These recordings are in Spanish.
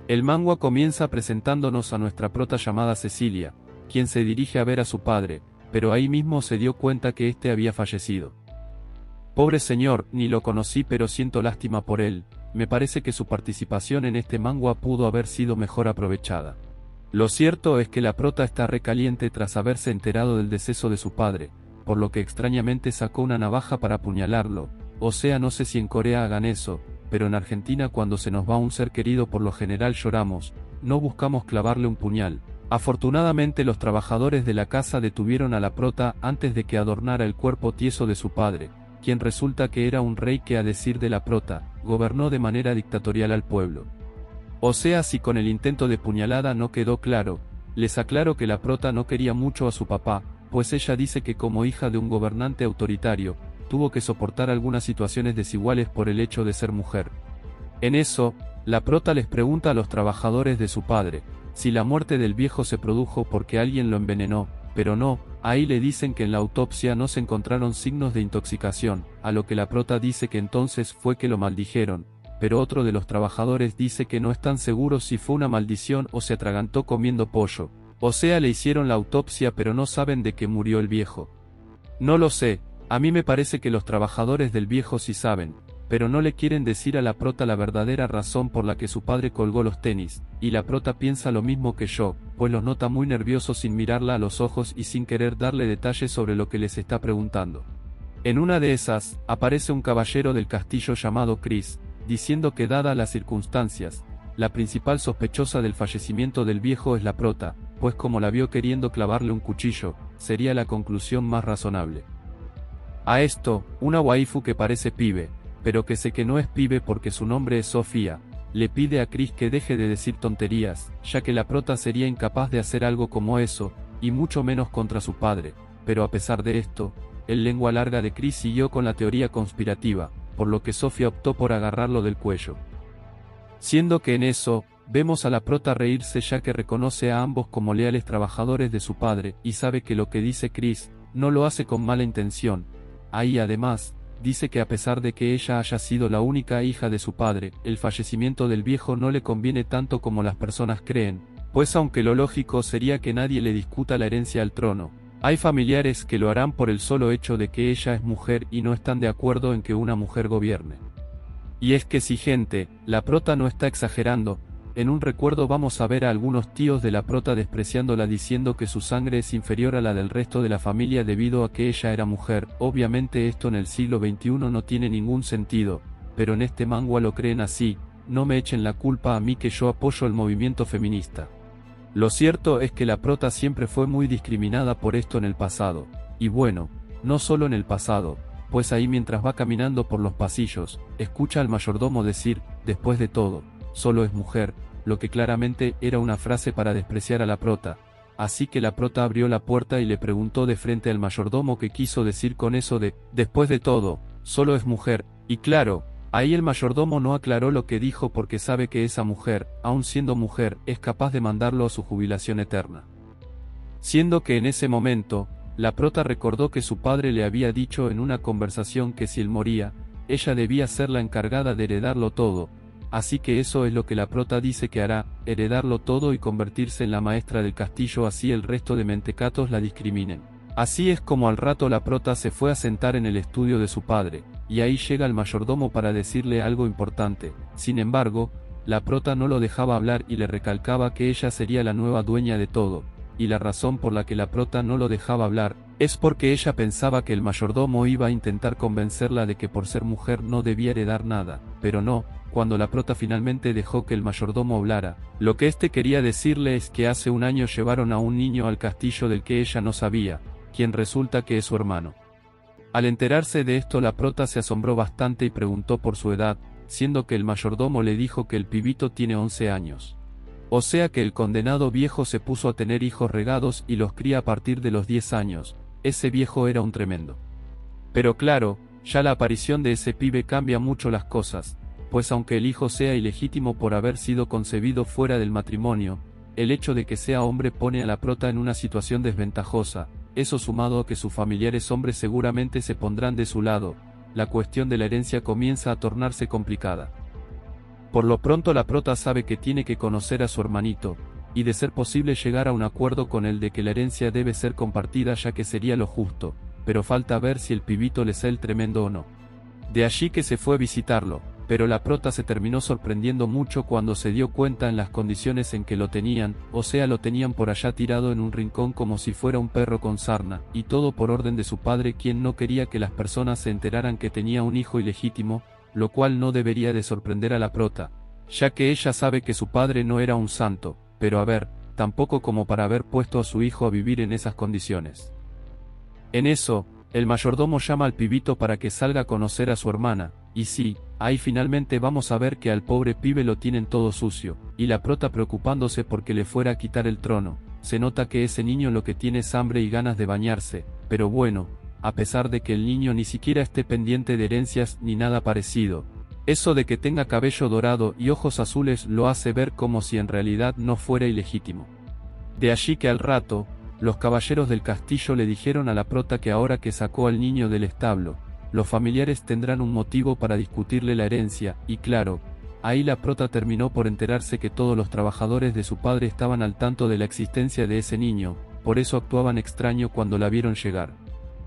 El manga comienza presentándonos a nuestra prota llamada Cecilia, quien se dirige a ver a su padre, pero ahí mismo se dio cuenta que éste había fallecido. Pobre señor, ni lo conocí pero siento lástima por él, me parece que su participación en este manga pudo haber sido mejor aprovechada. Lo cierto es que la prota está recaliente tras haberse enterado del deceso de su padre, por lo que extrañamente sacó una navaja para apuñalarlo, o sea no sé si en Corea hagan eso, pero en Argentina cuando se nos va un ser querido por lo general lloramos, no buscamos clavarle un puñal. Afortunadamente los trabajadores de la casa detuvieron a la prota antes de que adornara el cuerpo tieso de su padre, quien resulta que era un rey que a decir de la prota, gobernó de manera dictatorial al pueblo. O sea si con el intento de puñalada no quedó claro, les aclaro que la prota no quería mucho a su papá, pues ella dice que como hija de un gobernante autoritario, tuvo que soportar algunas situaciones desiguales por el hecho de ser mujer. En eso, la prota les pregunta a los trabajadores de su padre, si la muerte del viejo se produjo porque alguien lo envenenó, pero no, ahí le dicen que en la autopsia no se encontraron signos de intoxicación, a lo que la prota dice que entonces fue que lo maldijeron, pero otro de los trabajadores dice que no están seguros si fue una maldición o se atragantó comiendo pollo, o sea le hicieron la autopsia pero no saben de qué murió el viejo. No lo sé. A mí me parece que los trabajadores del viejo sí saben, pero no le quieren decir a la prota la verdadera razón por la que su padre colgó los tenis, y la prota piensa lo mismo que yo, pues los nota muy nerviosos sin mirarla a los ojos y sin querer darle detalles sobre lo que les está preguntando. En una de esas, aparece un caballero del castillo llamado Chris, diciendo que dadas las circunstancias, la principal sospechosa del fallecimiento del viejo es la prota, pues como la vio queriendo clavarle un cuchillo, sería la conclusión más razonable. A esto, una waifu que parece pibe, pero que sé que no es pibe porque su nombre es Sofía, le pide a Chris que deje de decir tonterías, ya que la prota sería incapaz de hacer algo como eso, y mucho menos contra su padre, pero a pesar de esto, el lengua larga de Chris siguió con la teoría conspirativa, por lo que Sofía optó por agarrarlo del cuello. Siendo que en eso, vemos a la prota reírse ya que reconoce a ambos como leales trabajadores de su padre, y sabe que lo que dice Chris, no lo hace con mala intención. Ahí además, dice que a pesar de que ella haya sido la única hija de su padre, el fallecimiento del viejo no le conviene tanto como las personas creen, pues aunque lo lógico sería que nadie le discuta la herencia al trono, hay familiares que lo harán por el solo hecho de que ella es mujer y no están de acuerdo en que una mujer gobierne. Y es que si gente, la prota no está exagerando. En un recuerdo vamos a ver a algunos tíos de la prota despreciándola diciendo que su sangre es inferior a la del resto de la familia debido a que ella era mujer. Obviamente esto en el siglo XXI no tiene ningún sentido, pero en este manga lo creen así, no me echen la culpa a mí que yo apoyo el movimiento feminista. Lo cierto es que la prota siempre fue muy discriminada por esto en el pasado, y bueno, no solo en el pasado, pues ahí mientras va caminando por los pasillos, escucha al mayordomo decir, después de todo, solo es mujer, lo que claramente era una frase para despreciar a la prota, así que la prota abrió la puerta y le preguntó de frente al mayordomo qué quiso decir con eso de, después de todo, solo es mujer, y claro, ahí el mayordomo no aclaró lo que dijo porque sabe que esa mujer, aun siendo mujer, es capaz de mandarlo a su jubilación eterna. Siendo que en ese momento, la prota recordó que su padre le había dicho en una conversación que si él moría, ella debía ser la encargada de heredarlo todo, así que eso es lo que la prota dice que hará, heredarlo todo y convertirse en la maestra del castillo así el resto de mentecatos la discriminen. Así es como al rato la prota se fue a sentar en el estudio de su padre, y ahí llega el mayordomo para decirle algo importante. Sin embargo, la prota no lo dejaba hablar y le recalcaba que ella sería la nueva dueña de todo, y la razón por la que la prota no lo dejaba hablar, es porque ella pensaba que el mayordomo iba a intentar convencerla de que por ser mujer no debía heredar nada, pero no. Cuando la prota finalmente dejó que el mayordomo hablara, lo que éste quería decirle es que hace un año llevaron a un niño al castillo del que ella no sabía, quien resulta que es su hermano. Al enterarse de esto la prota se asombró bastante y preguntó por su edad, siendo que el mayordomo le dijo que el pibito tiene 11 años. O sea que el condenado viejo se puso a tener hijos regados y los cría a partir de los 10 años, ese viejo era un tremendo. Pero claro, ya la aparición de ese pibe cambia mucho las cosas, pues aunque el hijo sea ilegítimo por haber sido concebido fuera del matrimonio, el hecho de que sea hombre pone a la prota en una situación desventajosa, eso sumado a que sus familiares hombres seguramente se pondrán de su lado, la cuestión de la herencia comienza a tornarse complicada. Por lo pronto la prota sabe que tiene que conocer a su hermanito, y de ser posible llegar a un acuerdo con él de que la herencia debe ser compartida ya que sería lo justo, pero falta ver si el pibito le sale el tremendo o no. De allí que se fue a visitarlo, pero la prota se terminó sorprendiendo mucho cuando se dio cuenta en las condiciones en que lo tenían, o sea lo tenían por allá tirado en un rincón como si fuera un perro con sarna, y todo por orden de su padre quien no quería que las personas se enteraran que tenía un hijo ilegítimo, lo cual no debería de sorprender a la prota, ya que ella sabe que su padre no era un santo, pero a ver, tampoco como para haber puesto a su hijo a vivir en esas condiciones. En eso, el mayordomo llama al pibito para que salga a conocer a su hermana, y sí, ahí finalmente vamos a ver que al pobre pibe lo tienen todo sucio, y la prota preocupándose porque le fuera a quitar el trono. Se nota que ese niño lo que tiene es hambre y ganas de bañarse, pero bueno, a pesar de que el niño ni siquiera esté pendiente de herencias ni nada parecido, eso de que tenga cabello dorado y ojos azules lo hace ver como si en realidad no fuera ilegítimo. De allí que al rato, los caballeros del castillo le dijeron a la prota que ahora que sacó al niño del establo, los familiares tendrán un motivo para discutirle la herencia, y claro, ahí la prota terminó por enterarse que todos los trabajadores de su padre estaban al tanto de la existencia de ese niño, por eso actuaban extraño cuando la vieron llegar.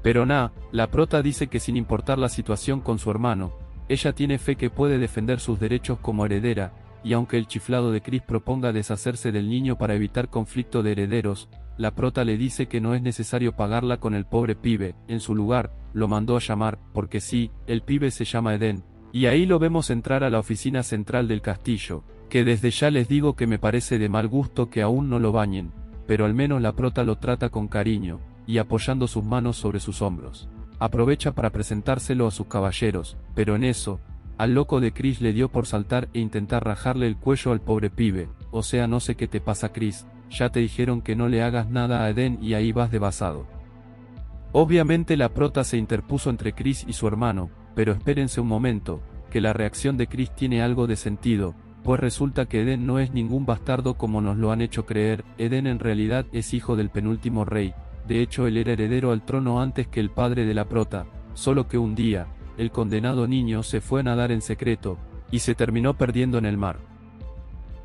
Pero la prota dice que sin importar la situación con su hermano, ella tiene fe que puede defender sus derechos como heredera, y aunque el chiflado de Chris proponga deshacerse del niño para evitar conflicto de herederos, la prota le dice que no es necesario pagarla con el pobre pibe, en su lugar, lo mandó a llamar, porque sí, el pibe se llama Eden, y ahí lo vemos entrar a la oficina central del castillo, que desde ya les digo que me parece de mal gusto que aún no lo bañen, pero al menos la prota lo trata con cariño, y apoyando sus manos sobre sus hombros. Aprovecha para presentárselo a sus caballeros, pero en eso, al loco de Chris le dio por saltar e intentar rajarle el cuello al pobre pibe, o sea no sé qué te pasa Chris, ya te dijeron que no le hagas nada a Eden y ahí vas de basado. Obviamente la prota se interpuso entre Chris y su hermano, pero espérense un momento, que la reacción de Chris tiene algo de sentido, pues resulta que Eden no es ningún bastardo como nos lo han hecho creer, Eden en realidad es hijo del penúltimo rey, de hecho él era heredero al trono antes que el padre de la prota, solo que un día, el condenado niño se fue a nadar en secreto, y se terminó perdiendo en el mar.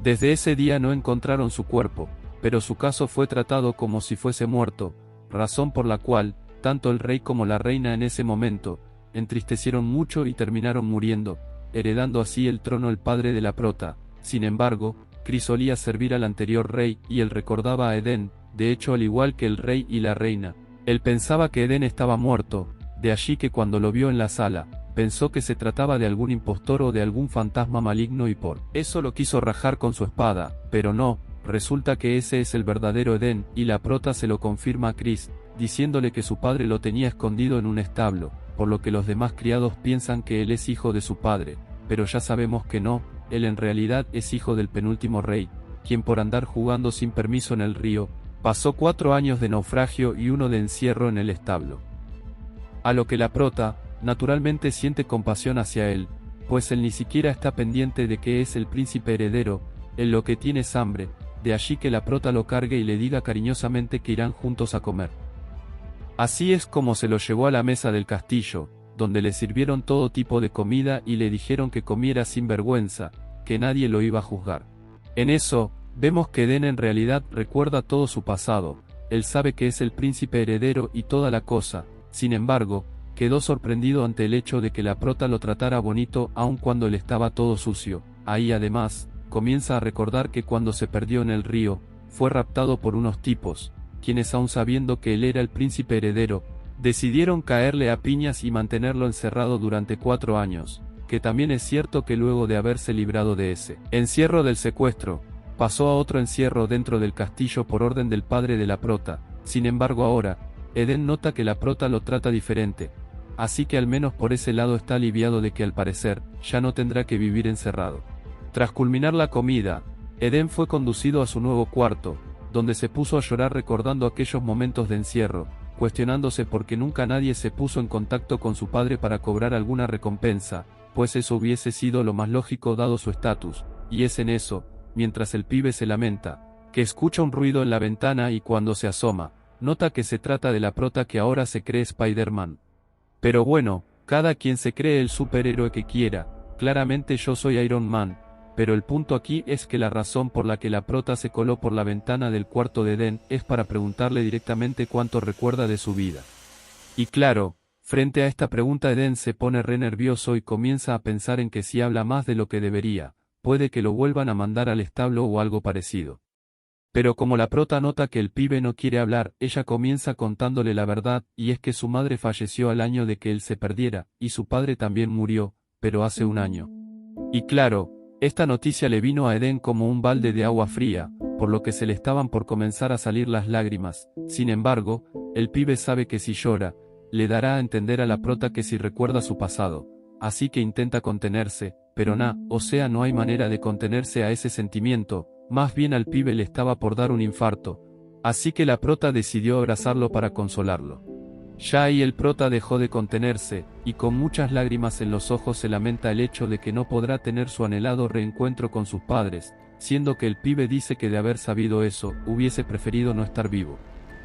Desde ese día no encontraron su cuerpo, pero su caso fue tratado como si fuese muerto, razón por la cual, tanto el rey como la reina en ese momento, entristecieron mucho y terminaron muriendo, heredando así el trono el padre de la prota. Sin embargo, Chris solía servir al anterior rey y él recordaba a Eden, de hecho al igual que el rey y la reina. Él pensaba que Eden estaba muerto, de allí que cuando lo vio en la sala, pensó que se trataba de algún impostor o de algún fantasma maligno y por eso lo quiso rajar con su espada, pero no, resulta que ese es el verdadero Eden, y la prota se lo confirma a Chris, diciéndole que su padre lo tenía escondido en un establo, por lo que los demás criados piensan que él es hijo de su padre, pero ya sabemos que no, él en realidad es hijo del penúltimo rey, quien por andar jugando sin permiso en el río, pasó 4 años de naufragio y 1 de encierro en el establo. A lo que la prota, naturalmente siente compasión hacia él, pues él ni siquiera está pendiente de que es el príncipe heredero, él lo que tiene es hambre, de allí que la prota lo cargue y le diga cariñosamente que irán juntos a comer. Así es como se lo llevó a la mesa del castillo, donde le sirvieron todo tipo de comida y le dijeron que comiera sin vergüenza, que nadie lo iba a juzgar. En eso, vemos que Eden en realidad recuerda todo su pasado, él sabe que es el príncipe heredero y toda la cosa, sin embargo, quedó sorprendido ante el hecho de que la prota lo tratara bonito aun cuando él estaba todo sucio. Ahí además, comienza a recordar que cuando se perdió en el río, fue raptado por unos tipos, quienes aun sabiendo que él era el príncipe heredero, decidieron caerle a piñas y mantenerlo encerrado durante 4 años, que también es cierto que luego de haberse librado de ese encierro del secuestro, pasó a otro encierro dentro del castillo por orden del padre de la prota. Sin embargo ahora, Eden nota que la prota lo trata diferente, así que al menos por ese lado está aliviado de que al parecer, ya no tendrá que vivir encerrado. Tras culminar la comida, Eden fue conducido a su nuevo cuarto, donde se puso a llorar recordando aquellos momentos de encierro, cuestionándose por qué nunca nadie se puso en contacto con su padre para cobrar alguna recompensa, pues eso hubiese sido lo más lógico dado su estatus, y es en eso, mientras el pibe se lamenta, que escucha un ruido en la ventana y cuando se asoma, nota que se trata de la prota que ahora se cree Spider-Man. Pero bueno, cada quien se cree el superhéroe que quiera, claramente yo soy Iron Man, pero el punto aquí es que la razón por la que la prota se coló por la ventana del cuarto de Eden es para preguntarle directamente cuánto recuerda de su vida. Y claro, frente a esta pregunta Eden se pone re nervioso y comienza a pensar en que si habla más de lo que debería, puede que lo vuelvan a mandar al establo o algo parecido. Pero como la prota nota que el pibe no quiere hablar, ella comienza contándole la verdad, y es que su madre falleció al año de que él se perdiera, y su padre también murió, pero hace un año. Y claro, esta noticia le vino a Eden como un balde de agua fría, por lo que se le estaban por comenzar a salir las lágrimas. Sin embargo, el pibe sabe que si llora, le dará a entender a la prota que si recuerda su pasado, así que intenta contenerse, pero no hay manera de contenerse a ese sentimiento, más bien al pibe le estaba por dar un infarto, así que la prota decidió abrazarlo para consolarlo. Ya ahí el prota dejó de contenerse, y con muchas lágrimas en los ojos se lamenta el hecho de que no podrá tener su anhelado reencuentro con sus padres, siendo que el pibe dice que de haber sabido eso, hubiese preferido no estar vivo.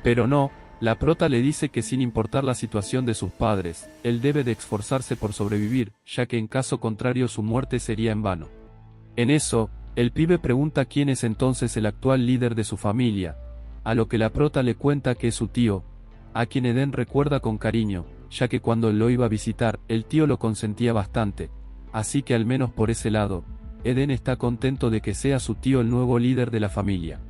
Pero no, la prota le dice que sin importar la situación de sus padres, él debe de esforzarse por sobrevivir, ya que en caso contrario su muerte sería en vano. En eso, el pibe pregunta quién es entonces el actual líder de su familia, a lo que la prota le cuenta que es su tío, a quien Eden recuerda con cariño, ya que cuando él lo iba a visitar, el tío lo consentía bastante, así que al menos por ese lado, Eden está contento de que sea su tío el nuevo líder de la familia.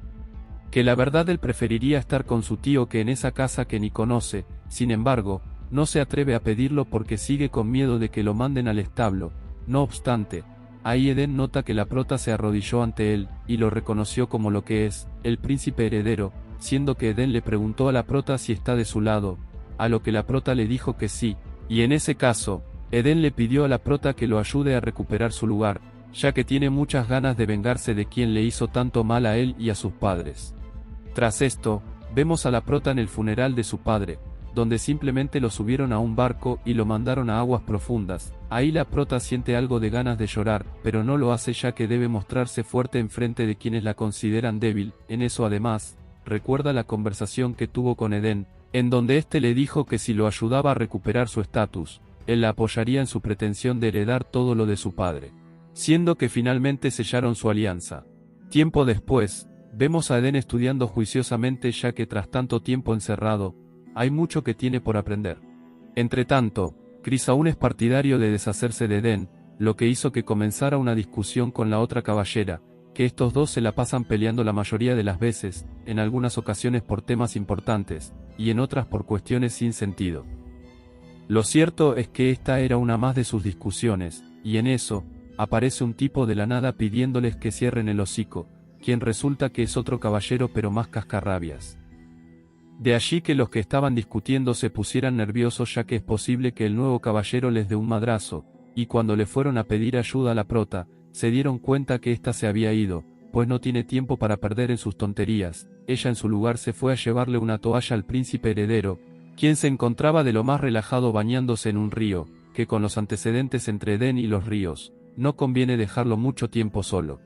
Que la verdad él preferiría estar con su tío que en esa casa que ni conoce, sin embargo, no se atreve a pedirlo porque sigue con miedo de que lo manden al establo. No obstante, ahí Eden nota que la prota se arrodilló ante él, y lo reconoció como lo que es, el príncipe heredero, siendo que Eden le preguntó a la prota si está de su lado, a lo que la prota le dijo que sí, y en ese caso, Eden le pidió a la prota que lo ayude a recuperar su lugar, ya que tiene muchas ganas de vengarse de quien le hizo tanto mal a él y a sus padres. Tras esto, vemos a la prota en el funeral de su padre, donde simplemente lo subieron a un barco y lo mandaron a aguas profundas. Ahí la prota siente algo de ganas de llorar, pero no lo hace ya que debe mostrarse fuerte en frente de quienes la consideran débil. En eso además, recuerda la conversación que tuvo con Eden, en donde éste le dijo que si lo ayudaba a recuperar su estatus, él la apoyaría en su pretensión de heredar todo lo de su padre. Siendo que finalmente sellaron su alianza. Tiempo después, vemos a Eden estudiando juiciosamente ya que tras tanto tiempo encerrado, hay mucho que tiene por aprender. Entretanto, Chris aún es partidario de deshacerse de Eden, lo que hizo que comenzara una discusión con la otra caballera, que estos dos se la pasan peleando la mayoría de las veces, en algunas ocasiones por temas importantes, y en otras por cuestiones sin sentido. Lo cierto es que esta era una más de sus discusiones, y en eso, aparece un tipo de la nada pidiéndoles que cierren el hocico, quien resulta que es otro caballero pero más cascarrabias. De allí que los que estaban discutiendo se pusieran nerviosos ya que es posible que el nuevo caballero les dé un madrazo, y cuando le fueron a pedir ayuda a la prota, se dieron cuenta que ésta se había ido, pues no tiene tiempo para perder en sus tonterías. Ella en su lugar se fue a llevarle una toalla al príncipe heredero, quien se encontraba de lo más relajado bañándose en un río, que con los antecedentes entre Eden y los ríos, no conviene dejarlo mucho tiempo solo.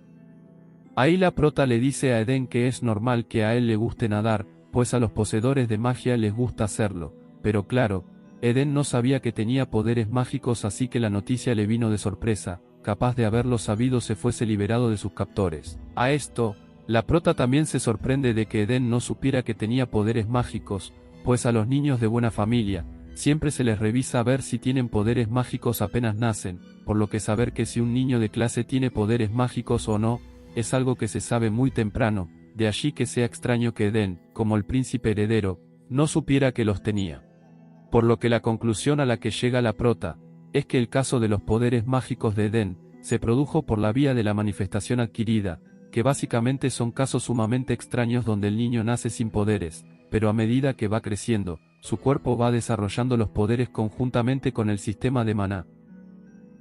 Ahí la prota le dice a Eden que es normal que a él le guste nadar, pues a los poseedores de magia les gusta hacerlo, pero claro, Eden no sabía que tenía poderes mágicos, así que la noticia le vino de sorpresa. Capaz de haberlo sabido se fuese liberado de sus captores. A esto, la prota también se sorprende de que Eden no supiera que tenía poderes mágicos, pues a los niños de buena familia, siempre se les revisa a ver si tienen poderes mágicos apenas nacen, por lo que saber que si un niño de clase tiene poderes mágicos o no, es algo que se sabe muy temprano, de allí que sea extraño que Eden, como el príncipe heredero, no supiera que los tenía. Por lo que la conclusión a la que llega la prota, es que el caso de los poderes mágicos de Eden, se produjo por la vía de la manifestación adquirida, que básicamente son casos sumamente extraños donde el niño nace sin poderes, pero a medida que va creciendo, su cuerpo va desarrollando los poderes conjuntamente con el sistema de maná.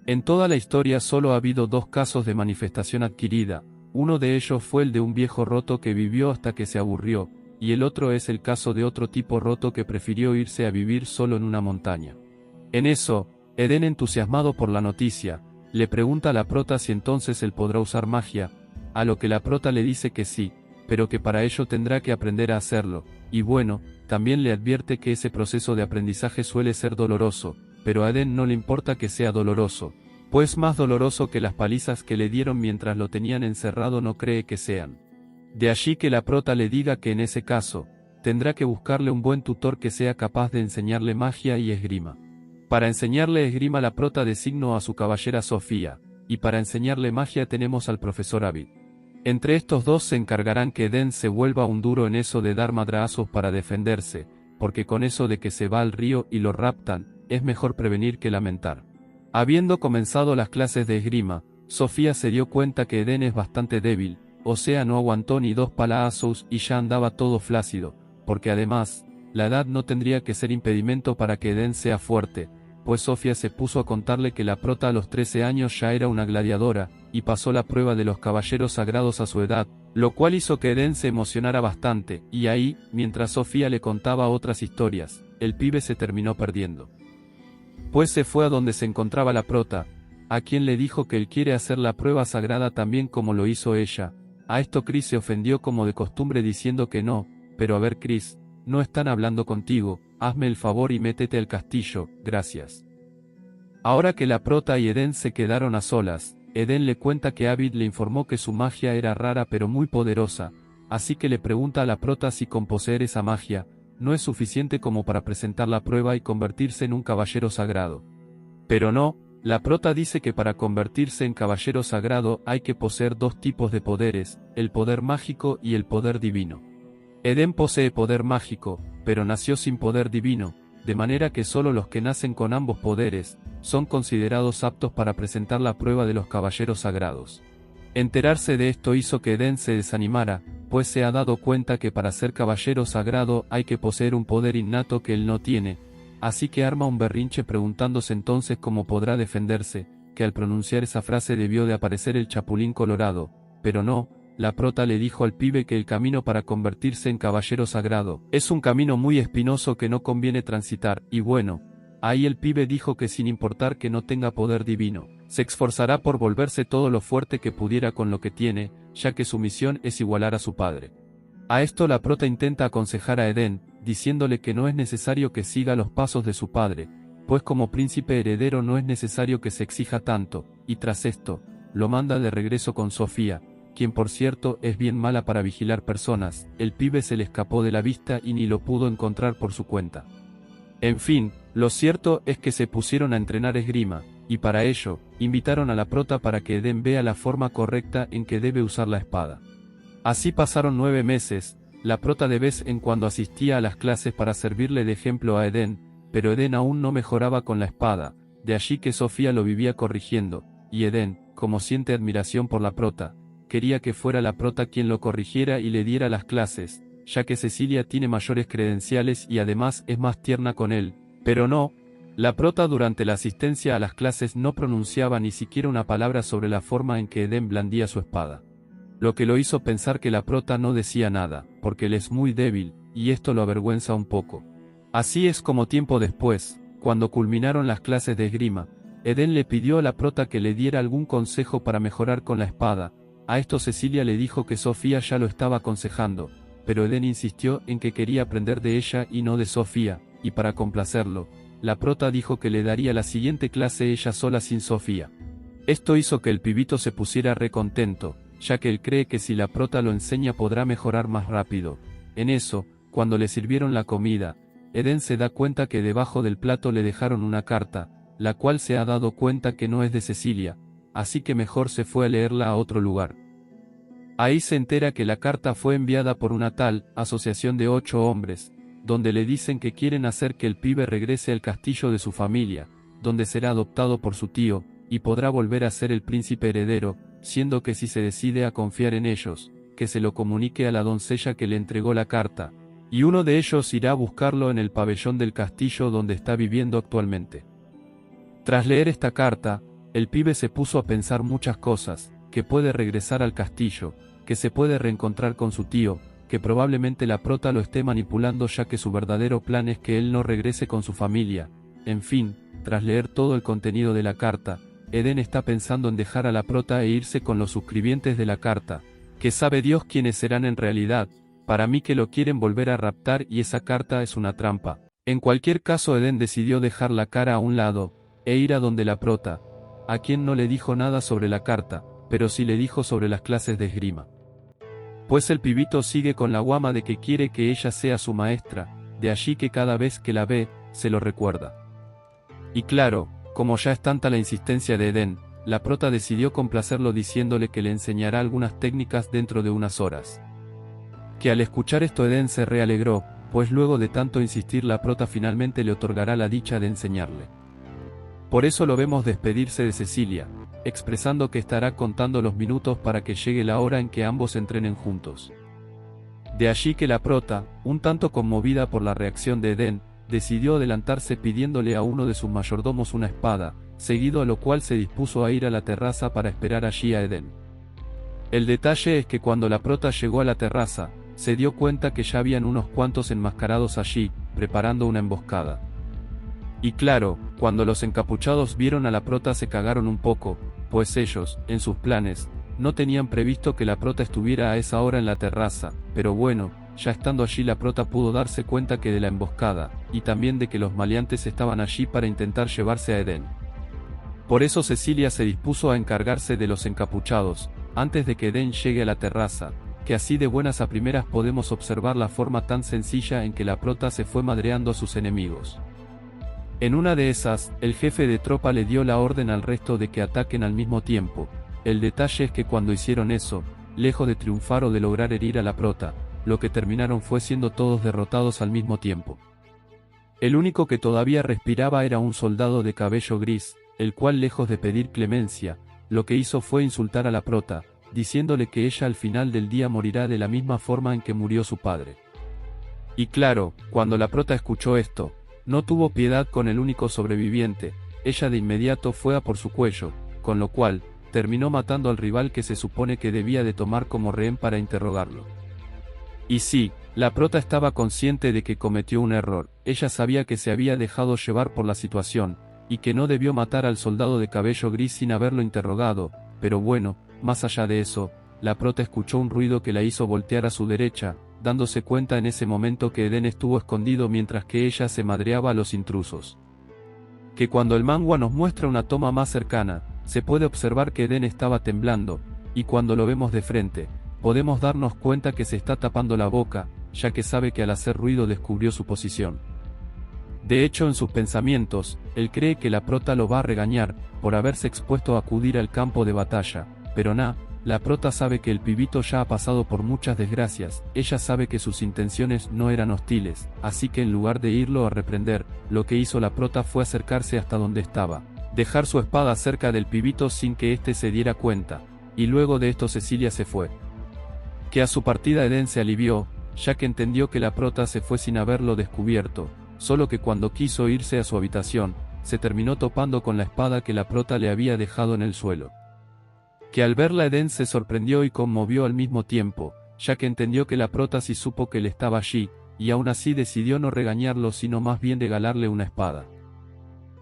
En toda la historia solo ha habido 2 casos de manifestación adquirida, uno de ellos fue el de un viejo roto que vivió hasta que se aburrió, y el otro es el caso de otro tipo roto que prefirió irse a vivir solo en una montaña. En eso, Eden, entusiasmado por la noticia, le pregunta a la prota si entonces él podrá usar magia, a lo que la prota le dice que sí, pero que para ello tendrá que aprender a hacerlo, y bueno, también le advierte que ese proceso de aprendizaje suele ser doloroso, pero a Eden no le importa que sea doloroso, pues más doloroso que las palizas que le dieron mientras lo tenían encerrado no cree que sean. De allí que la prota le diga que en ese caso, tendrá que buscarle un buen tutor que sea capaz de enseñarle magia y esgrima. Para enseñarle esgrima la prota designó a su caballera Sofía, y para enseñarle magia tenemos al profesor Abid. Entre estos dos se encargarán que Eden se vuelva un duro en eso de dar madrazos para defenderse, porque con eso de que se va al río y lo raptan, es mejor prevenir que lamentar. Habiendo comenzado las clases de esgrima, Sofía se dio cuenta que Eden es bastante débil, o sea no aguantó ni 2 palazos y ya andaba todo flácido, porque además, la edad no tendría que ser impedimento para que Eden sea fuerte, pues Sofía se puso a contarle que la prota a los 13 años ya era una gladiadora, y pasó la prueba de los caballeros sagrados a su edad, lo cual hizo que Eden se emocionara bastante, y ahí, mientras Sofía le contaba otras historias, el pibe se terminó perdiendo. Pues se fue a donde se encontraba la prota, a quien le dijo que él quiere hacer la prueba sagrada también como lo hizo ella. A esto Chris se ofendió como de costumbre diciendo que no, pero a ver Chris, no están hablando contigo, hazme el favor y métete al castillo, gracias. Ahora que la prota y Eden se quedaron a solas, Eden le cuenta que Abid le informó que su magia era rara pero muy poderosa, así que le pregunta a la prota si con poseer esa magia, no es suficiente como para presentar la prueba y convertirse en un caballero sagrado. Pero no, la prota dice que para convertirse en caballero sagrado hay que poseer 2 tipos de poderes, el poder mágico y el poder divino. Eden posee poder mágico, pero nació sin poder divino, de manera que solo los que nacen con ambos poderes, son considerados aptos para presentar la prueba de los caballeros sagrados. Enterarse de esto hizo que Eden se desanimara, pues se ha dado cuenta que para ser caballero sagrado hay que poseer un poder innato que él no tiene, así que arma un berrinche preguntándose entonces cómo podrá defenderse, que al pronunciar esa frase debió de aparecer el chapulín colorado, pero no. La prota le dijo al pibe que el camino para convertirse en caballero sagrado es un camino muy espinoso que no conviene transitar, y bueno, ahí el pibe dijo que sin importar que no tenga poder divino, se esforzará por volverse todo lo fuerte que pudiera con lo que tiene, ya que su misión es igualar a su padre. A esto la prota intenta aconsejar a Eden, diciéndole que no es necesario que siga los pasos de su padre, pues como príncipe heredero no es necesario que se exija tanto, y tras esto, lo manda de regreso con Sofía, quien por cierto es bien mala para vigilar personas. El pibe se le escapó de la vista y ni lo pudo encontrar por su cuenta. En fin, lo cierto es que se pusieron a entrenar esgrima, y para ello, invitaron a la prota para que Eden vea la forma correcta en que debe usar la espada. Así pasaron 9 meses, la prota de vez en cuando asistía a las clases para servirle de ejemplo a Eden, pero Eden aún no mejoraba con la espada, de allí que Sofía lo vivía corrigiendo, y Eden, como siente admiración por la prota, quería que fuera la prota quien lo corrigiera y le diera las clases, ya que Cecilia tiene mayores credenciales y además es más tierna con él, pero no, la prota durante la asistencia a las clases no pronunciaba ni siquiera una palabra sobre la forma en que Eden blandía su espada. Lo que lo hizo pensar que la prota no decía nada, porque él es muy débil, y esto lo avergüenza un poco. Así es como tiempo después, cuando culminaron las clases de esgrima, Eden le pidió a la prota que le diera algún consejo para mejorar con la espada. A esto Cecilia le dijo que Sofía ya lo estaba aconsejando, pero Eden insistió en que quería aprender de ella y no de Sofía, y para complacerlo, la prota dijo que le daría la siguiente clase ella sola sin Sofía. Esto hizo que el pibito se pusiera recontento, ya que él cree que si la prota lo enseña podrá mejorar más rápido. En eso, cuando le sirvieron la comida, Eden se da cuenta que debajo del plato le dejaron una carta, la cual se ha dado cuenta que no es de Cecilia, así que mejor se fue a leerla a otro lugar. Ahí se entera que la carta fue enviada por una tal asociación de 8 hombres, donde le dicen que quieren hacer que el pibe regrese al castillo de su familia, donde será adoptado por su tío, y podrá volver a ser el príncipe heredero, siendo que si se decide a confiar en ellos, que se lo comunique a la doncella que le entregó la carta, y uno de ellos irá a buscarlo en el pabellón del castillo donde está viviendo actualmente. Tras leer esta carta, el pibe se puso a pensar muchas cosas, que puede regresar al castillo, que se puede reencontrar con su tío, que probablemente la prota lo esté manipulando ya que su verdadero plan es que él no regrese con su familia. En fin, tras leer todo el contenido de la carta, Eden está pensando en dejar a la prota e irse con los suscribientes de la carta, que sabe Dios quiénes serán en realidad, para mí que lo quieren volver a raptar y esa carta es una trampa. En cualquier caso Eden decidió dejar la cara a un lado, e ir a donde la prota, a quien no le dijo nada sobre la carta, pero sí le dijo sobre las clases de esgrima. Pues el pibito sigue con la guama de que quiere que ella sea su maestra, de allí que cada vez que la ve, se lo recuerda. Y claro, como ya es tanta la insistencia de Eden, la prota decidió complacerlo diciéndole que le enseñará algunas técnicas dentro de unas horas. Que al escuchar esto Eden se realegró, pues luego de tanto insistir la prota finalmente le otorgará la dicha de enseñarle. Por eso lo vemos despedirse de Cecilia, expresando que estará contando los minutos para que llegue la hora en que ambos entrenen juntos. De allí que la prota, un tanto conmovida por la reacción de Eden, decidió adelantarse pidiéndole a uno de sus mayordomos una espada, seguido a lo cual se dispuso a ir a la terraza para esperar allí a Eden. El detalle es que cuando la prota llegó a la terraza, se dio cuenta que ya habían unos cuantos enmascarados allí, preparando una emboscada. Y claro, cuando los encapuchados vieron a la prota se cagaron un poco, pues ellos, en sus planes, no tenían previsto que la prota estuviera a esa hora en la terraza, pero bueno, ya estando allí la prota pudo darse cuenta que de la emboscada, y también de que los maleantes estaban allí para intentar llevarse a Eden. Por eso Cecilia se dispuso a encargarse de los encapuchados, antes de que Eden llegue a la terraza, que así de buenas a primeras podemos observar la forma tan sencilla en que la prota se fue madreando a sus enemigos. En una de esas, el jefe de tropa le dio la orden al resto de que ataquen al mismo tiempo. El detalle es que cuando hicieron eso, lejos de triunfar o de lograr herir a la prota, lo que terminaron fue siendo todos derrotados al mismo tiempo. El único que todavía respiraba era un soldado de cabello gris, el cual lejos de pedir clemencia, lo que hizo fue insultar a la prota, diciéndole que ella al final del día morirá de la misma forma en que murió su padre. Y claro, cuando la prota escuchó esto, no tuvo piedad con el único sobreviviente, ella de inmediato fue a por su cuello, con lo cual, terminó matando al rival que se supone que debía de tomar como rehén para interrogarlo. Y sí, la prota estaba consciente de que cometió un error, ella sabía que se había dejado llevar por la situación, y que no debió matar al soldado de cabello gris sin haberlo interrogado, pero bueno, más allá de eso, la prota escuchó un ruido que la hizo voltear a su derecha, dándose cuenta en ese momento que Eden estuvo escondido mientras que ella se madreaba a los intrusos. Que cuando el manga nos muestra una toma más cercana, se puede observar que Eden estaba temblando, y cuando lo vemos de frente, podemos darnos cuenta que se está tapando la boca, ya que sabe que al hacer ruido descubrió su posición. De hecho, en sus pensamientos, él cree que la prota lo va a regañar, por haberse expuesto a acudir al campo de batalla, pero la prota sabe que el pibito ya ha pasado por muchas desgracias, ella sabe que sus intenciones no eran hostiles, así que en lugar de irlo a reprender, lo que hizo la prota fue acercarse hasta donde estaba, dejar su espada cerca del pibito sin que éste se diera cuenta, y luego de esto Cecilia se fue. Que a su partida Eden se alivió, ya que entendió que la prota se fue sin haberlo descubierto, solo que cuando quiso irse a su habitación, se terminó topando con la espada que la prota le había dejado en el suelo. Que al verla Eden se sorprendió y conmovió al mismo tiempo, ya que entendió que la prota sí supo que él estaba allí, y aún así decidió no regañarlo sino más bien regalarle una espada.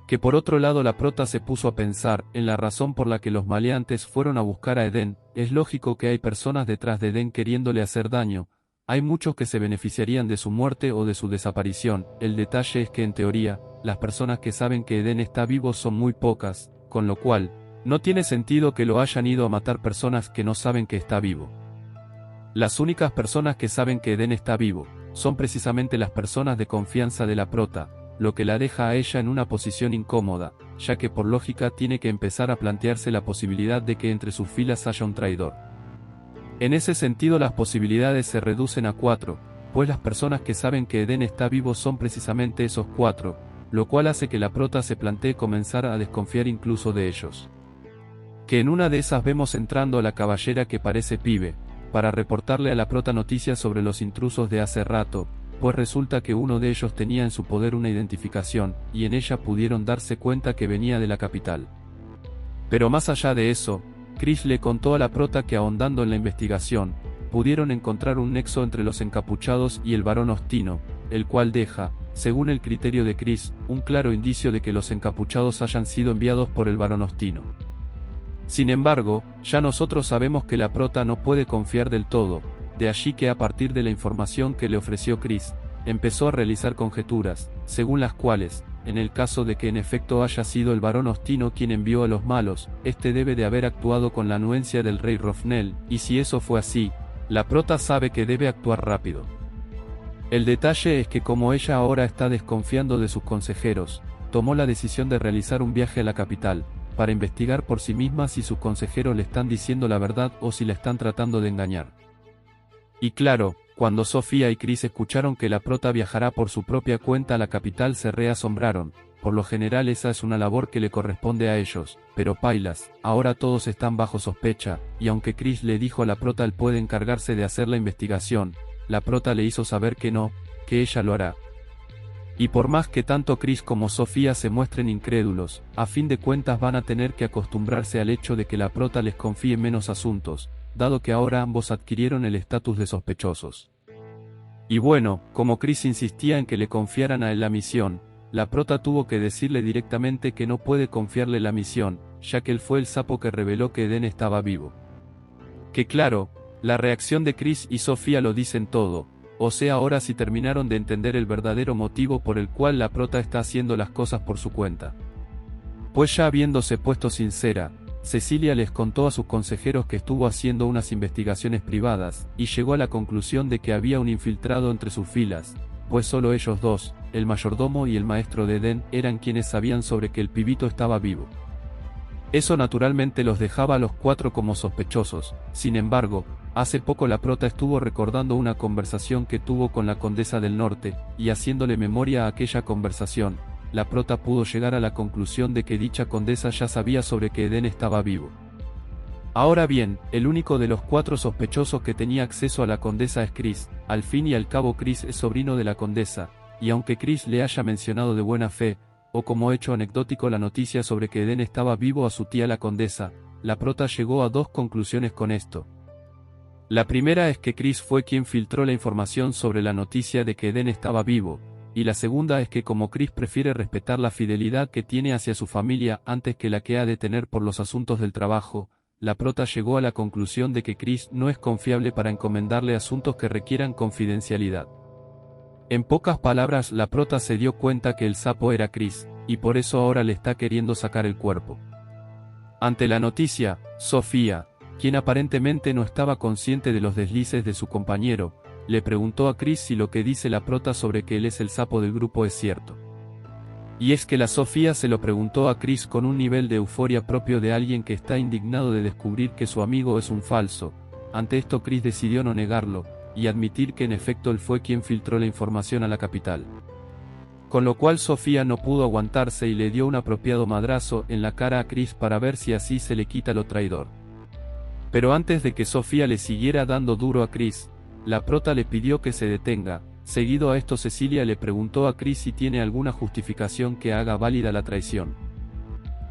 Que por otro lado la prota se puso a pensar en la razón por la que los maleantes fueron a buscar a Eden, es lógico que hay personas detrás de Eden queriéndole hacer daño, hay muchos que se beneficiarían de su muerte o de su desaparición, el detalle es que en teoría, las personas que saben que Eden está vivo son muy pocas, con lo cual, no tiene sentido que lo hayan ido a matar personas que no saben que está vivo. Las únicas personas que saben que Eden está vivo, son precisamente las personas de confianza de la prota, lo que la deja a ella en una posición incómoda, ya que por lógica tiene que empezar a plantearse la posibilidad de que entre sus filas haya un traidor. En ese sentido las posibilidades se reducen a 4, pues las personas que saben que Eden está vivo son precisamente esos 4, lo cual hace que la prota se plantee comenzar a desconfiar incluso de ellos. Que en una de esas vemos entrando a la caballera que parece pibe, para reportarle a la prota noticias sobre los intrusos de hace rato, pues resulta que uno de ellos tenía en su poder una identificación, y en ella pudieron darse cuenta que venía de la capital. Pero más allá de eso, Chris le contó a la prota que ahondando en la investigación, pudieron encontrar un nexo entre los encapuchados y el varón Ostino, el cual deja, según el criterio de Chris, un claro indicio de que los encapuchados hayan sido enviados por el varón Ostino. Sin embargo, ya nosotros sabemos que la prota no puede confiar del todo, de allí que a partir de la información que le ofreció Chris, empezó a realizar conjeturas, según las cuales, en el caso de que en efecto haya sido el barón Ostino quien envió a los malos, este debe de haber actuado con la anuencia del rey Rofnel, y si eso fue así, la prota sabe que debe actuar rápido. El detalle es que como ella ahora está desconfiando de sus consejeros, tomó la decisión de realizar un viaje a la capital, para investigar por sí misma si sus consejeros le están diciendo la verdad o si la están tratando de engañar. Y claro, cuando Sofía y Chris escucharon que la prota viajará por su propia cuenta a la capital se reasombraron. Por lo general esa es una labor que le corresponde a ellos, pero pailas, ahora todos están bajo sospecha, y aunque Chris le dijo a la prota él puede encargarse de hacer la investigación, la prota le hizo saber que no, que ella lo hará. Y por más que tanto Chris como Sofía se muestren incrédulos, a fin de cuentas van a tener que acostumbrarse al hecho de que la prota les confíe menos asuntos, dado que ahora ambos adquirieron el estatus de sospechosos. Y bueno, como Chris insistía en que le confiaran a él la misión, la prota tuvo que decirle directamente que no puede confiarle la misión, ya que él fue el sapo que reveló que Eden estaba vivo. Que claro, la reacción de Chris y Sofía lo dicen todo, o sea ahora sí terminaron de entender el verdadero motivo por el cual la prota está haciendo las cosas por su cuenta. Pues ya habiéndose puesto sincera, Cecilia les contó a sus consejeros que estuvo haciendo unas investigaciones privadas, y llegó a la conclusión de que había un infiltrado entre sus filas, pues solo ellos dos, el mayordomo y el maestro de Eden, eran quienes sabían sobre que el pibito estaba vivo. Eso naturalmente los dejaba a los cuatro como sospechosos. Sin embargo, hace poco la prota estuvo recordando una conversación que tuvo con la condesa del norte, y haciéndole memoria a aquella conversación, la prota pudo llegar a la conclusión de que dicha condesa ya sabía sobre que Eden estaba vivo. Ahora bien, el único de los cuatro sospechosos que tenía acceso a la condesa es Chris. Al fin y al cabo Chris es sobrino de la condesa, y aunque Chris le haya mencionado de buena fe, o como hecho anecdótico la noticia sobre que Eden estaba vivo a su tía la condesa, la prota llegó a dos conclusiones con esto. La primera es que Chris fue quien filtró la información sobre la noticia de que Eden estaba vivo, y la segunda es que como Chris prefiere respetar la fidelidad que tiene hacia su familia antes que la que ha de tener por los asuntos del trabajo, la prota llegó a la conclusión de que Chris no es confiable para encomendarle asuntos que requieran confidencialidad. En pocas palabras la prota se dio cuenta que el sapo era Chris, y por eso ahora le está queriendo sacar el cuerpo. Ante la noticia, Sofía, quien aparentemente no estaba consciente de los deslices de su compañero, le preguntó a Chris si lo que dice la prota sobre que él es el sapo del grupo es cierto. Y es que la Sofía se lo preguntó a Chris con un nivel de euforia propio de alguien que está indignado de descubrir que su amigo es un falso. Ante esto Chris decidió no negarlo, y admitir que en efecto él fue quien filtró la información a la capital. Con lo cual Sofía no pudo aguantarse y le dio un apropiado madrazo en la cara a Chris para ver si así se le quita lo traidor. Pero antes de que Sofía le siguiera dando duro a Chris, la prota le pidió que se detenga. Seguido a esto Cecilia le preguntó a Chris si tiene alguna justificación que haga válida la traición.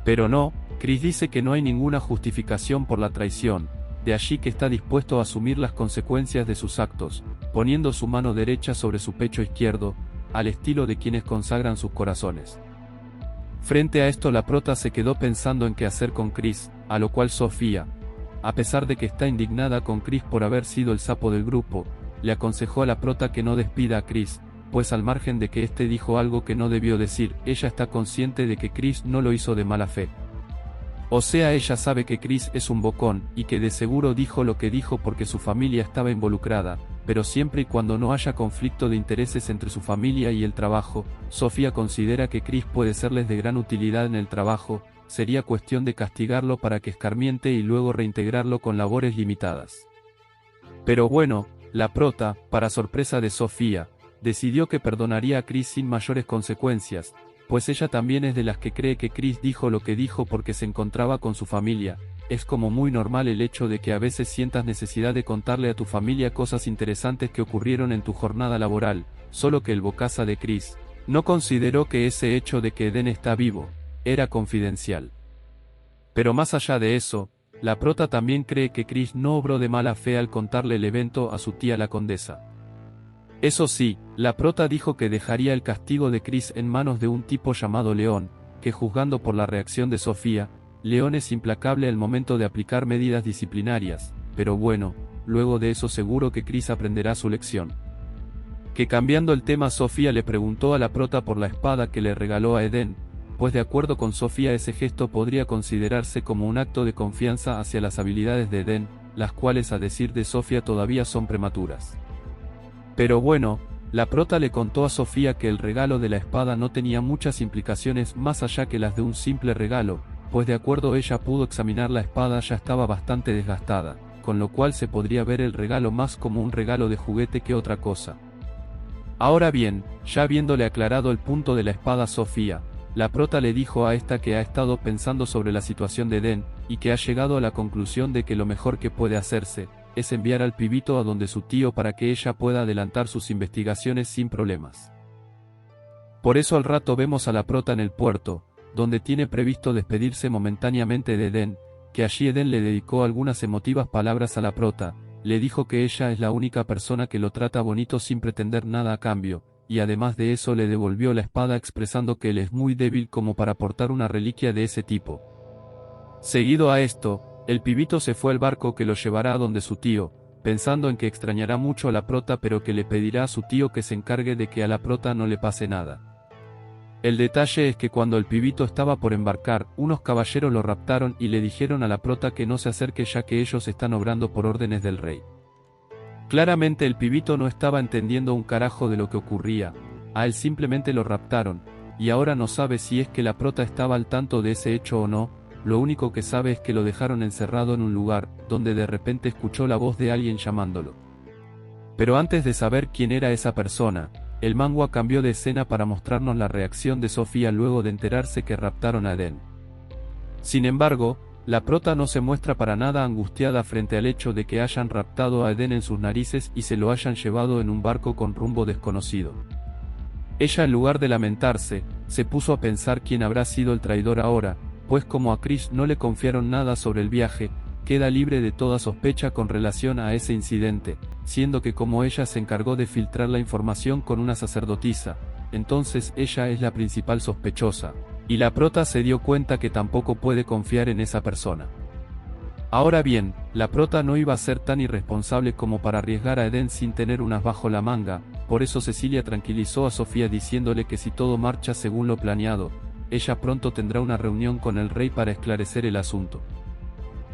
Pero no, Chris dice que no hay ninguna justificación por la traición, de allí que está dispuesto a asumir las consecuencias de sus actos, poniendo su mano derecha sobre su pecho izquierdo, al estilo de quienes consagran sus corazones. Frente a esto la prota se quedó pensando en qué hacer con Chris, a lo cual Sofía, a pesar de que está indignada con Chris por haber sido el sapo del grupo, le aconsejó a la prota que no despida a Chris, pues al margen de que éste dijo algo que no debió decir, ella está consciente de que Chris no lo hizo de mala fe. O sea, ella sabe que Chris es un bocón, y que de seguro dijo lo que dijo porque su familia estaba involucrada, pero siempre y cuando no haya conflicto de intereses entre su familia y el trabajo, Sofía considera que Chris puede serles de gran utilidad en el trabajo, sería cuestión de castigarlo para que escarmiente y luego reintegrarlo con labores limitadas. Pero bueno, la prota, para sorpresa de Sofía, decidió que perdonaría a Chris sin mayores consecuencias, pues ella también es de las que cree que Chris dijo lo que dijo porque se encontraba con su familia. Es como muy normal el hecho de que a veces sientas necesidad de contarle a tu familia cosas interesantes que ocurrieron en tu jornada laboral, solo que el bocaza de Chris no consideró que ese hecho de que Eden está vivo era confidencial. Pero más allá de eso, la prota también cree que Chris no obró de mala fe al contarle el evento a su tía la condesa. Eso sí, la prota dijo que dejaría el castigo de Chris en manos de un tipo llamado León, que juzgando por la reacción de Sofía, León es implacable al momento de aplicar medidas disciplinarias, pero bueno, luego de eso seguro que Chris aprenderá su lección. Que cambiando el tema, Sofía le preguntó a la prota por la espada que le regaló a Eden, pues de acuerdo con Sofía ese gesto podría considerarse como un acto de confianza hacia las habilidades de Eden, las cuales a decir de Sofía todavía son prematuras. Pero bueno, la prota le contó a Sofía que el regalo de la espada no tenía muchas implicaciones más allá que las de un simple regalo, pues de acuerdo ella pudo examinar la espada ya estaba bastante desgastada, con lo cual se podría ver el regalo más como un regalo de juguete que otra cosa. Ahora bien, ya habiéndole aclarado el punto de la espada a Sofía, la prota le dijo a esta que ha estado pensando sobre la situación de Eden, y que ha llegado a la conclusión de que lo mejor que puede hacerse, es enviar al pibito a donde su tío para que ella pueda adelantar sus investigaciones sin problemas. Por eso al rato vemos a la prota en el puerto, donde tiene previsto despedirse momentáneamente de Eden, que allí Eden le dedicó algunas emotivas palabras a la prota, le dijo que ella es la única persona que lo trata bonito sin pretender nada a cambio, y además de eso le devolvió la espada expresando que él es muy débil como para portar una reliquia de ese tipo. Seguido a esto, el pibito se fue al barco que lo llevará a donde su tío, pensando en que extrañará mucho a la prota pero que le pedirá a su tío que se encargue de que a la prota no le pase nada. El detalle es que cuando el pibito estaba por embarcar, unos caballeros lo raptaron y le dijeron a la prota que no se acerque ya que ellos están obrando por órdenes del rey. Claramente el pibito no estaba entendiendo un carajo de lo que ocurría, a él simplemente lo raptaron, y ahora no sabe si es que la prota estaba al tanto de ese hecho o no, lo único que sabe es que lo dejaron encerrado en un lugar, donde de repente escuchó la voz de alguien llamándolo. Pero antes de saber quién era esa persona, el manga cambió de escena para mostrarnos la reacción de Sofía luego de enterarse que raptaron a Eden. Sin embargo, la prota no se muestra para nada angustiada frente al hecho de que hayan raptado a Eden en sus narices y se lo hayan llevado en un barco con rumbo desconocido. Ella, en lugar de lamentarse, se puso a pensar quién habrá sido el traidor ahora, pues como a Chris no le confiaron nada sobre el viaje, queda libre de toda sospecha con relación a ese incidente, siendo que como ella se encargó de filtrar la información con una sacerdotisa, entonces ella es la principal sospechosa, y la prota se dio cuenta que tampoco puede confiar en esa persona. Ahora bien, la prota no iba a ser tan irresponsable como para arriesgar a Eden sin tener unas bajo la manga, por eso Cecilia tranquilizó a Sofía diciéndole que si todo marcha según lo planeado, ella pronto tendrá una reunión con el rey para esclarecer el asunto.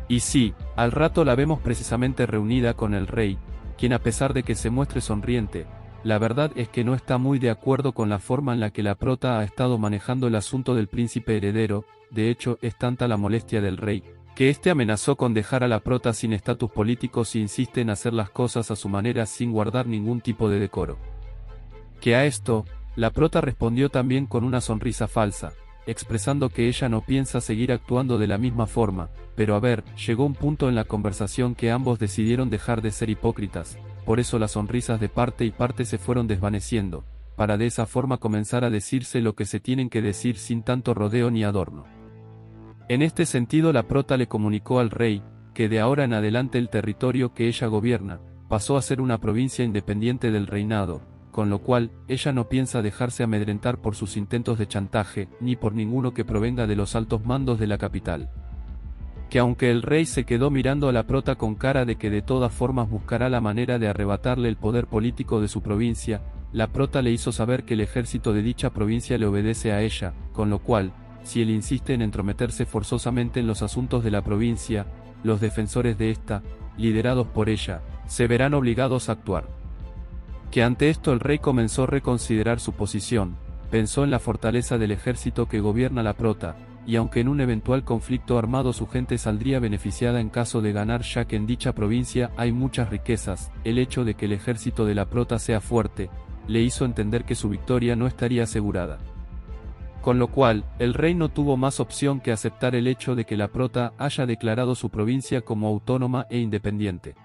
Y sí, al rato la vemos precisamente reunida con el rey, quien a pesar de que se muestre sonriente, la verdad es que no está muy de acuerdo con la forma en la que la prota ha estado manejando el asunto del príncipe heredero. De hecho es tanta la molestia del rey, que éste amenazó con dejar a la prota sin estatus político si insiste en hacer las cosas a su manera sin guardar ningún tipo de decoro. Que a esto, la prota respondió también con una sonrisa falsa, expresando que ella no piensa seguir actuando de la misma forma, pero a ver, llegó un punto en la conversación que ambos decidieron dejar de ser hipócritas, por eso las sonrisas de parte y parte se fueron desvaneciendo, para de esa forma comenzar a decirse lo que se tienen que decir sin tanto rodeo ni adorno. En este sentido la prota le comunicó al rey, que de ahora en adelante el territorio que ella gobierna, pasó a ser una provincia independiente del reinado, con lo cual, ella no piensa dejarse amedrentar por sus intentos de chantaje, ni por ninguno que provenga de los altos mandos de la capital. Que aunque el rey se quedó mirando a la prota con cara de que de todas formas buscará la manera de arrebatarle el poder político de su provincia, la prota le hizo saber que el ejército de dicha provincia le obedece a ella, con lo cual, si él insiste en entrometerse forzosamente en los asuntos de la provincia, los defensores de esta, liderados por ella, se verán obligados a actuar. Que ante esto el rey comenzó a reconsiderar su posición, pensó en la fortaleza del ejército que gobierna la prota, y aunque en un eventual conflicto armado su gente saldría beneficiada en caso de ganar ya que en dicha provincia hay muchas riquezas, el hecho de que el ejército de la prota sea fuerte, le hizo entender que su victoria no estaría asegurada. Con lo cual, el rey no tuvo más opción que aceptar el hecho de que la prota haya declarado su provincia como autónoma e independiente.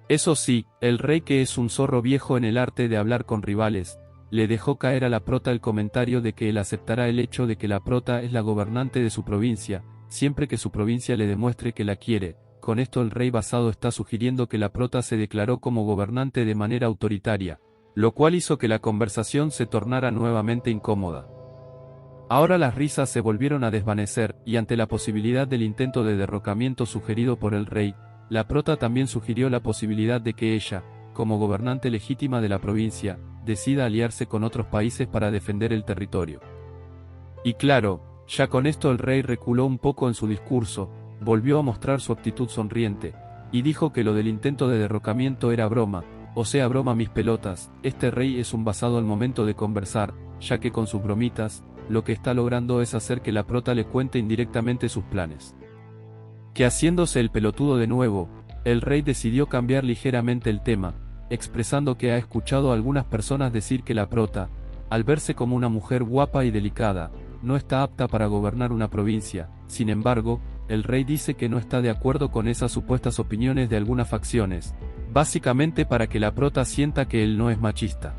Eso sí, el rey, que es un zorro viejo en el arte de hablar con rivales, le dejó caer a la prota el comentario de que él aceptará el hecho de que la prota es la gobernante de su provincia, siempre que su provincia le demuestre que la quiere. Con esto el rey basado está sugiriendo que la prota se declaró como gobernante de manera autoritaria, lo cual hizo que la conversación se tornara nuevamente incómoda. Ahora las risas se volvieron a desvanecer, y ante la posibilidad del intento de derrocamiento sugerido por el rey, la prota también sugirió la posibilidad de que ella, como gobernante legítima de la provincia, decida aliarse con otros países para defender el territorio. Y claro, ya con esto el rey reculó un poco en su discurso, volvió a mostrar su actitud sonriente, y dijo que lo del intento de derrocamiento era broma, o sea broma mis pelotas, este rey es un basado al momento de conversar, ya que con sus bromitas, lo que está logrando es hacer que la prota le cuente indirectamente sus planes. Que haciéndose el pelotudo de nuevo, el rey decidió cambiar ligeramente el tema, expresando que ha escuchado a algunas personas decir que la prota, al verse como una mujer guapa y delicada, no está apta para gobernar una provincia. Sin embargo, el rey dice que no está de acuerdo con esas supuestas opiniones de algunas facciones, básicamente para que la prota sienta que él no es machista.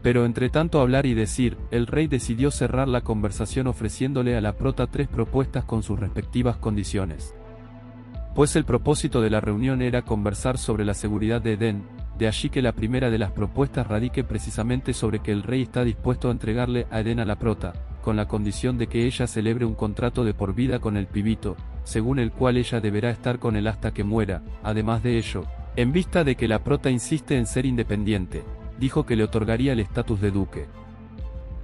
Pero entre tanto hablar y decir, el rey decidió cerrar la conversación ofreciéndole a la prota 3 propuestas con sus respectivas condiciones. Pues el propósito de la reunión era conversar sobre la seguridad de Edén, de allí que la primera de las propuestas radique precisamente sobre que el rey está dispuesto a entregarle a Edén a la prota, con la condición de que ella celebre un contrato de por vida con el pibito, según el cual ella deberá estar con él hasta que muera. Además de ello, en vista de que la prota insiste en ser independiente, dijo que le otorgaría el estatus de duque.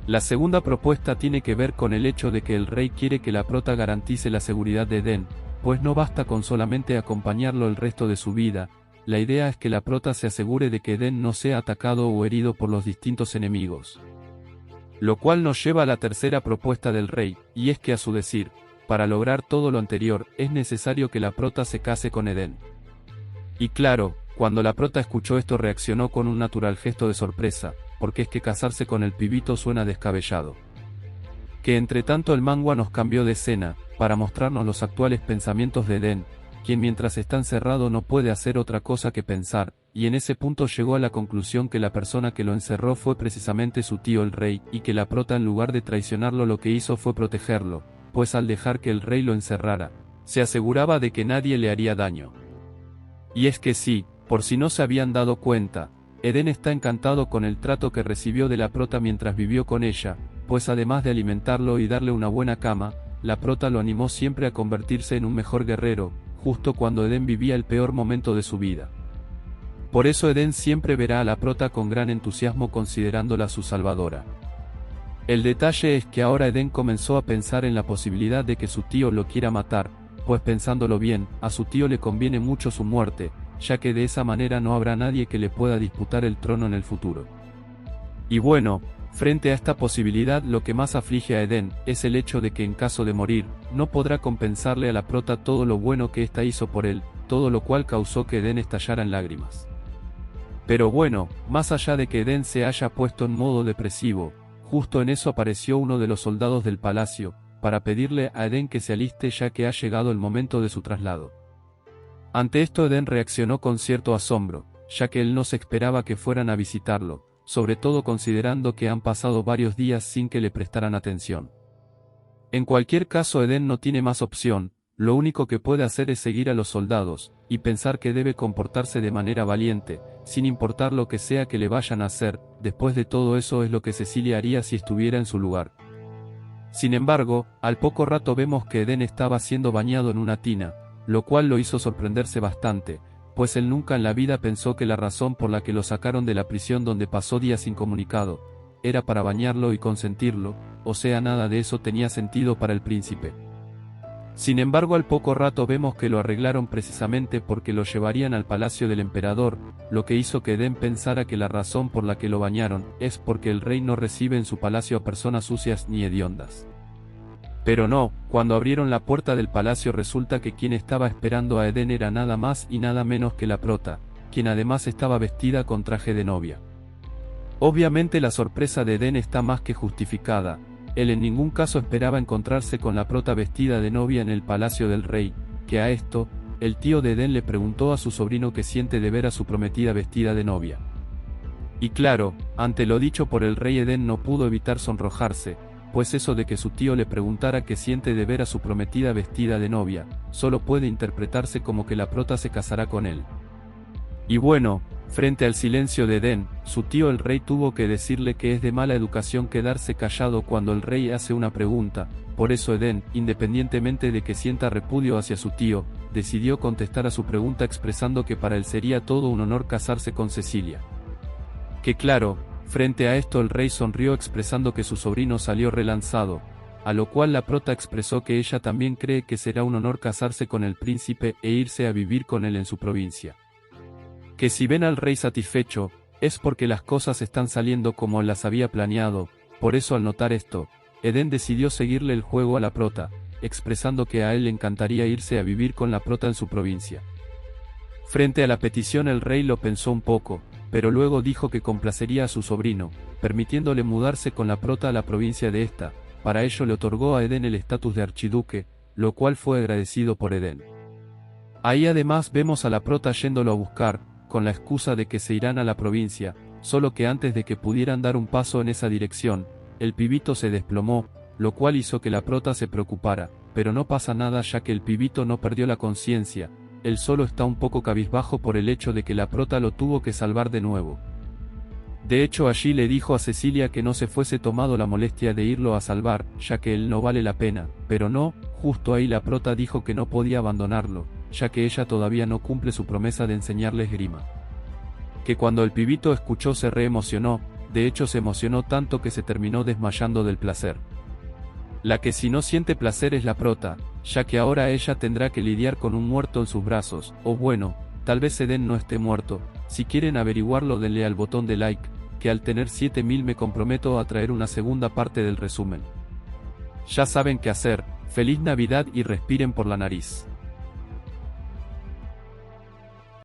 La segunda propuesta tiene que ver con el hecho de que el rey quiere que la prota garantice la seguridad de Edén, pues no basta con solamente acompañarlo el resto de su vida, la idea es que la prota se asegure de que Edén no sea atacado o herido por los distintos enemigos. Lo cual nos lleva a la tercera propuesta del rey, y es que a su decir, para lograr todo lo anterior, es necesario que la prota se case con Edén. Y claro, cuando la prota escuchó esto reaccionó con un natural gesto de sorpresa, porque es que casarse con el pibito suena descabellado. Que entre tanto el manga nos cambió de escena, para mostrarnos los actuales pensamientos de Edén, quien mientras está encerrado no puede hacer otra cosa que pensar, y en ese punto llegó a la conclusión que la persona que lo encerró fue precisamente su tío el rey, y que la prota en lugar de traicionarlo lo que hizo fue protegerlo, pues al dejar que el rey lo encerrara, se aseguraba de que nadie le haría daño. Y es que sí, por si no se habían dado cuenta, Edén está encantado con el trato que recibió de la prota mientras vivió con ella, pues además de alimentarlo y darle una buena cama, la prota lo animó siempre a convertirse en un mejor guerrero, justo cuando Edén vivía el peor momento de su vida. Por eso Edén siempre verá a la prota con gran entusiasmo considerándola su salvadora. El detalle es que ahora Edén comenzó a pensar en la posibilidad de que su tío lo quiera matar, pues pensándolo bien, a su tío le conviene mucho su muerte, ya que de esa manera no habrá nadie que le pueda disputar el trono en el futuro. Y bueno, frente a esta posibilidad lo que más aflige a Edén, es el hecho de que en caso de morir, no podrá compensarle a la prota todo lo bueno que ésta hizo por él, todo lo cual causó que Edén estallara en lágrimas. Pero bueno, más allá de que Edén se haya puesto en modo depresivo, justo en eso apareció uno de los soldados del palacio, para pedirle a Edén que se aliste ya que ha llegado el momento de su traslado. Ante esto Edén reaccionó con cierto asombro, ya que él no se esperaba que fueran a visitarlo, sobre todo considerando que han pasado varios días sin que le prestaran atención. En cualquier caso Edén no tiene más opción, lo único que puede hacer es seguir a los soldados, y pensar que debe comportarse de manera valiente, sin importar lo que sea que le vayan a hacer. Después de todo eso es lo que Cecilia haría si estuviera en su lugar. Sin embargo, al poco rato vemos que Edén estaba siendo bañado en una tina, lo cual lo hizo sorprenderse bastante, pues él nunca en la vida pensó que la razón por la que lo sacaron de la prisión donde pasó días incomunicado, era para bañarlo y consentirlo, o sea nada de eso tenía sentido para el príncipe. Sin embargo al poco rato vemos que lo arreglaron precisamente porque lo llevarían al palacio del emperador, lo que hizo que Edén pensara que la razón por la que lo bañaron, es porque el rey no recibe en su palacio a personas sucias ni hediondas. Pero no, cuando abrieron la puerta del palacio resulta que quien estaba esperando a Edén era nada más y nada menos que la prota, quien además estaba vestida con traje de novia. Obviamente la sorpresa de Edén está más que justificada, él en ningún caso esperaba encontrarse con la prota vestida de novia en el palacio del rey, que a esto, el tío de Edén le preguntó a su sobrino qué siente de ver a su prometida vestida de novia. Y claro, ante lo dicho por el rey Edén no pudo evitar sonrojarse, pues eso de que su tío le preguntara qué siente de ver a su prometida vestida de novia, solo puede interpretarse como que la prota se casará con él. Y bueno, frente al silencio de Edén, su tío el rey tuvo que decirle que es de mala educación quedarse callado cuando el rey hace una pregunta, por eso Edén, independientemente de que sienta repudio hacia su tío, decidió contestar a su pregunta expresando que para él sería todo un honor casarse con Cecilia. Que claro, frente a esto el rey sonrió expresando que su sobrino salió relanzado, a lo cual la prota expresó que ella también cree que será un honor casarse con el príncipe e irse a vivir con él en su provincia. Que si ven al rey satisfecho, es porque las cosas están saliendo como él las había planeado, por eso al notar esto, Edén decidió seguirle el juego a la prota, expresando que a él le encantaría irse a vivir con la prota en su provincia. Frente a la petición el rey lo pensó un poco, pero luego dijo que complacería a su sobrino, permitiéndole mudarse con la prota a la provincia de esta. Para ello le otorgó a Edén el estatus de archiduque, lo cual fue agradecido por Edén. Ahí además vemos a la prota yéndolo a buscar, con la excusa de que se irán a la provincia, solo que antes de que pudieran dar un paso en esa dirección, el pibito se desplomó, lo cual hizo que la prota se preocupara, pero no pasa nada ya que el pibito no perdió la conciencia, él solo está un poco cabizbajo por el hecho de que la prota lo tuvo que salvar de nuevo. De hecho allí le dijo a Cecilia que no se fuese tomado la molestia de irlo a salvar, ya que él no vale la pena, pero no, justo ahí la prota dijo que no podía abandonarlo, ya que ella todavía no cumple su promesa de enseñarle esgrima. Que cuando el pibito escuchó se reemocionó, de hecho se emocionó tanto que se terminó desmayando del placer. La que si no siente placer es la prota, ya que ahora ella tendrá que lidiar con un muerto en sus brazos, o bueno, tal vez Edén no esté muerto. Si quieren averiguarlo denle al botón de like, que al tener 7000 me comprometo a traer una segunda parte del resumen. Ya saben qué hacer, feliz Navidad y respiren por la nariz.